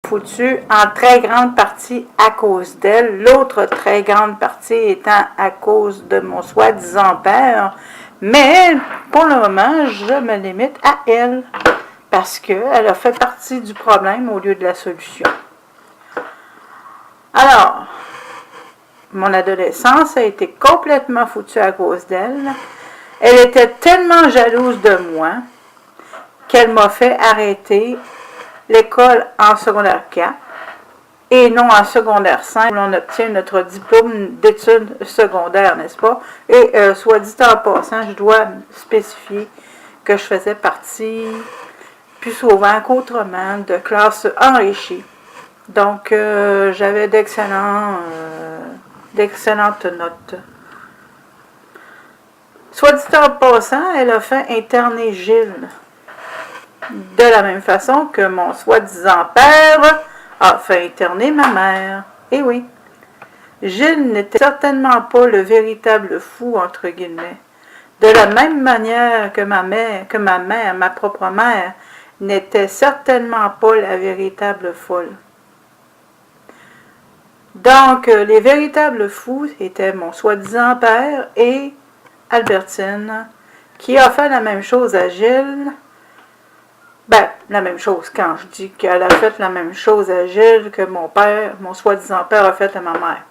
foutu en très grande partie à cause d'elle, l'autre très grande partie étant à cause de mon soi-disant père, mais pour le moment, je me limite à elle, parce qu'elle a fait partie du problème au lieu de la solution. Alors, mon adolescence a été complètement foutue à cause d'elle. Elle était tellement jalouse de moi qu'elle m'a fait arrêter l'école en secondaire 4 et non en secondaire 5 où l'on obtient notre diplôme d'études secondaires, n'est-ce pas? Et soit dit en passant, je dois spécifier que je faisais partie, plus souvent qu'autrement, de classes enrichies. Donc, j'avais d'excellentes notes. Soit dit en passant, elle a fait interner Gilles. De la même façon que mon soi-disant père a fait interner ma mère. Et oui, Gilles n'était certainement pas le véritable fou, entre guillemets. De la même manière que ma mère, ma propre mère, n'était certainement pas la véritable folle. Donc, les véritables fous étaient mon soi-disant père et Albertine, qui a fait la même chose à Gilles. Ben, la même chose, quand je dis qu'elle a fait la même chose à Gilles que mon soi-disant père a fait à ma mère.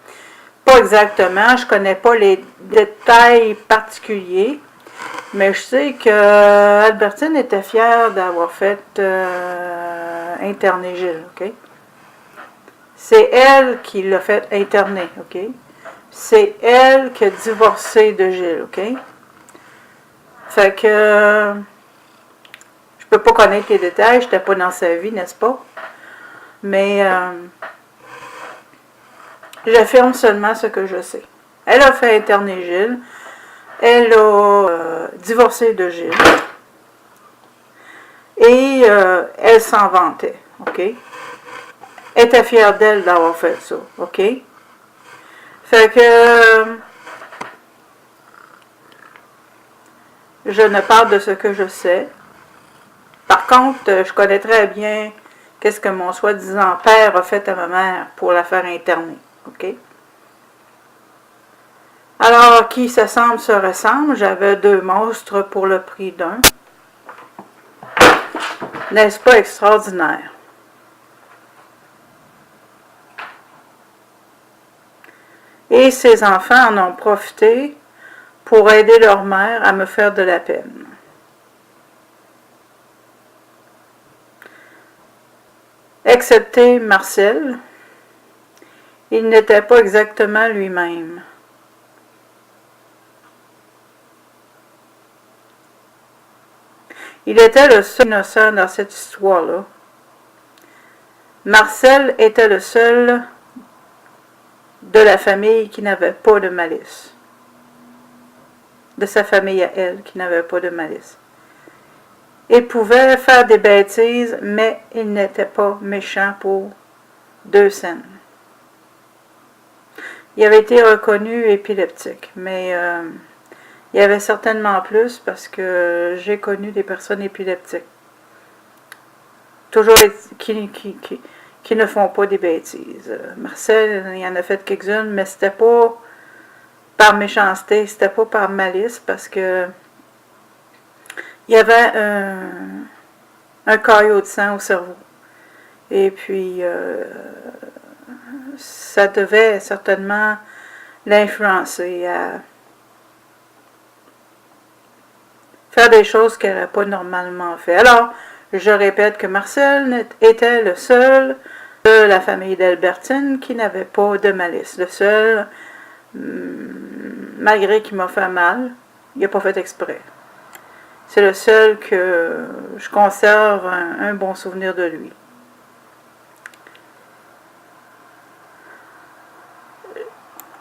Pas exactement, je connais pas les détails particuliers, mais je sais que Albertine était fière d'avoir fait interner Gilles, ok? C'est elle qui l'a fait interner, ok? C'est elle qui a divorcé de Gilles, ok? Fait que je peux pas connaître les détails, j'étais pas dans sa vie, n'est-ce pas? Mais j'affirme seulement ce que je sais. Elle a fait interner Gilles, elle a divorcé de Gilles, et elle s'en vantait, ok? Elle était fière d'elle d'avoir fait ça, ok? Fait que je ne parle de ce que je sais. Par contre, je connais très bien qu'est-ce que mon soi-disant père a fait à ma mère pour la faire interner, ok? Alors, qui s'assemble se ressemble, j'avais 2 monstres pour le prix d'un. N'est-ce pas extraordinaire? Et ces enfants en ont profité pour aider leur mère à me faire de la peine. Excepté Marcel, il n'était pas exactement lui-même. Il était le seul innocent dans cette histoire-là. Marcel était le seul de la famille qui n'avait pas de malice. De sa famille à elle qui n'avait pas de malice. Il pouvait faire des bêtises, mais il n'était pas méchant pour 2 cents. Il avait été reconnu épileptique, mais il y avait certainement plus parce que j'ai connu des personnes épileptiques. Toujours qui ne font pas des bêtises. Marcel, il en a fait quelques-unes, mais c'était pas par méchanceté, c'était pas par malice, parce que il y avait un caillot de sang au cerveau. Et puis, ça devait certainement l'influencer à faire des choses qu'elle n'aurait pas normalement fait. Alors, je répète que Marcel était le seul de la famille d'Albertine qui n'avait pas de malice. Le seul, malgré qu'il m'a fait mal, il n'a pas fait exprès. C'est le seul que je conserve un bon souvenir de lui.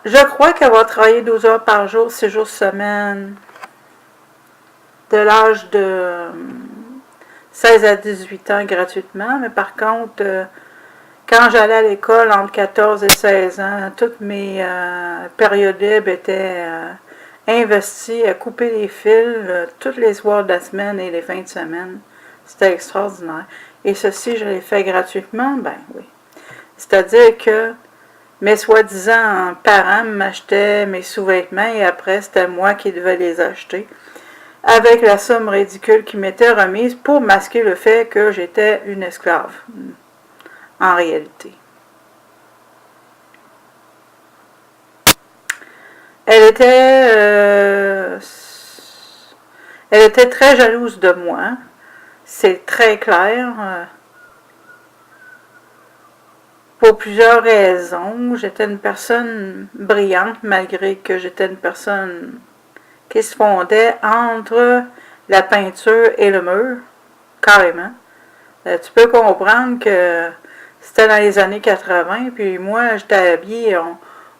Je crois qu'avoir travaillé 12 heures par jour, 6 jours semaine, de l'âge de 16 à 18 ans gratuitement, mais par contre, quand j'allais à l'école entre 14 et 16 ans, toutes mes périodes libres étaient investies à couper les fils tous les soirs de la semaine et les fins de semaine. C'était extraordinaire. Et ceci, je l'ai fait gratuitement? Ben oui. C'est-à-dire que mes soi-disant parents m'achetaient mes sous-vêtements et après, c'était moi qui devais les acheter, avec la somme ridicule qui m'était remise pour masquer le fait que j'étais une esclave, en réalité. Elle était très jalouse de moi, c'est très clair, pour plusieurs raisons. J'étais une personne brillante, malgré que j'étais une personne qui se fondait entre la peinture et le mur, carrément. Tu peux comprendre que c'était dans les années 80, puis moi, j'étais habillée,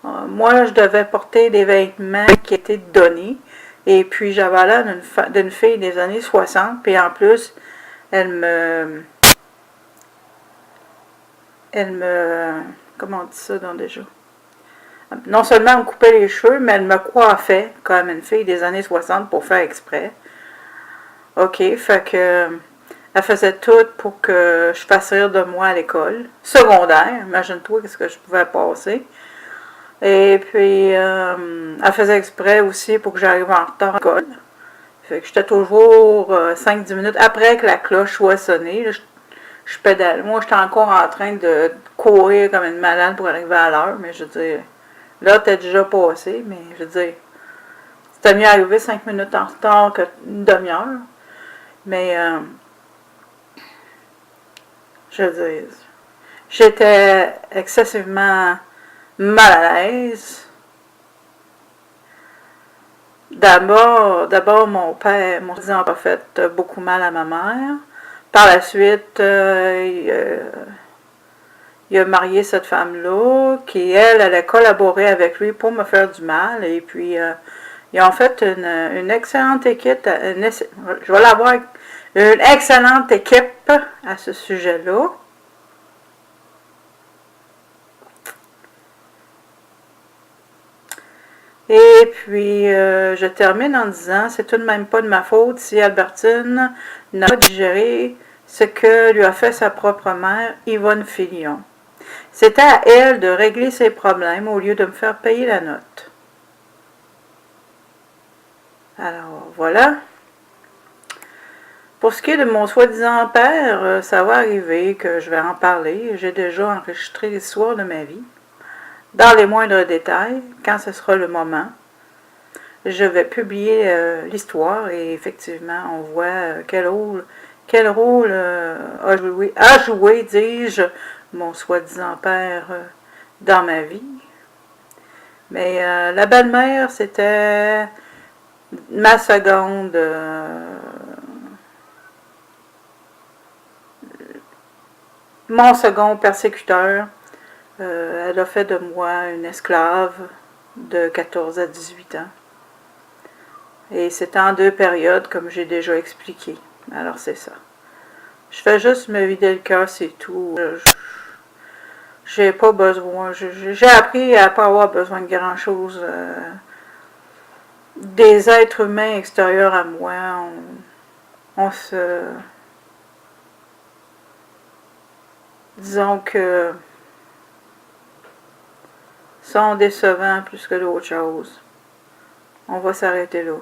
moi, je devais porter des vêtements qui étaient donnés, et puis j'avais l'air d'une fille des années 60, puis en plus, elle me, comment on dit ça donc déjà? Non seulement elle me coupait les cheveux, mais elle me coiffait comme une fille des années 60 pour faire exprès. OK, fait que elle faisait tout pour que je fasse rire de moi à l'école. Secondaire, imagine-toi qu'est-ce que je pouvais passer. Et puis, elle faisait exprès aussi pour que j'arrive en retard à l'école. Fait que j'étais toujours 5-10 minutes après que la cloche soit sonnée. Là, je pédale. Moi, j'étais encore en train de courir comme une malade pour arriver à l'heure, mais je veux dire, là, t'es déjà passé, mais je veux dire, c'était mieux arriver 5 minutes en retard qu'une demi-heure. Mais, je veux dire, j'étais excessivement mal à l'aise. D'abord, mon père, mon cousin a fait beaucoup mal à ma mère. Par la suite, il a marié cette femme-là, qui, elle, allait collaborer avec lui pour me faire du mal. Et puis, ils ont fait une excellente équipe. Je vais l'avoir une excellente équipe à ce sujet-là. Et puis, je termine en disant, c'est tout de même pas de ma faute si Albertine n'a pas digéré ce que lui a fait sa propre mère, Yvonne Filion. C'était à elle de régler ses problèmes au lieu de me faire payer la note. Alors, voilà. Pour ce qui est de mon soi-disant père, ça va arriver que je vais en parler. J'ai déjà enregistré l'histoire de ma vie. Dans les moindres détails, quand ce sera le moment, je vais publier l'histoire et effectivement, on voit quel rôle a joué, dis-je, mon soi-disant père dans ma vie. Mais la belle-mère, c'était ma seconde mon second persécuteur. Elle a fait de moi une esclave de 14 à 18 ans. Et c'était en 2 périodes, comme j'ai déjà expliqué. Alors c'est ça. Je fais juste me vider le cœur, c'est tout. J'ai pas besoin. J'ai appris à pas avoir besoin de grand-chose. Des êtres humains extérieurs à moi, on se... Disons que sont décevants plus que d'autres choses. On va s'arrêter là.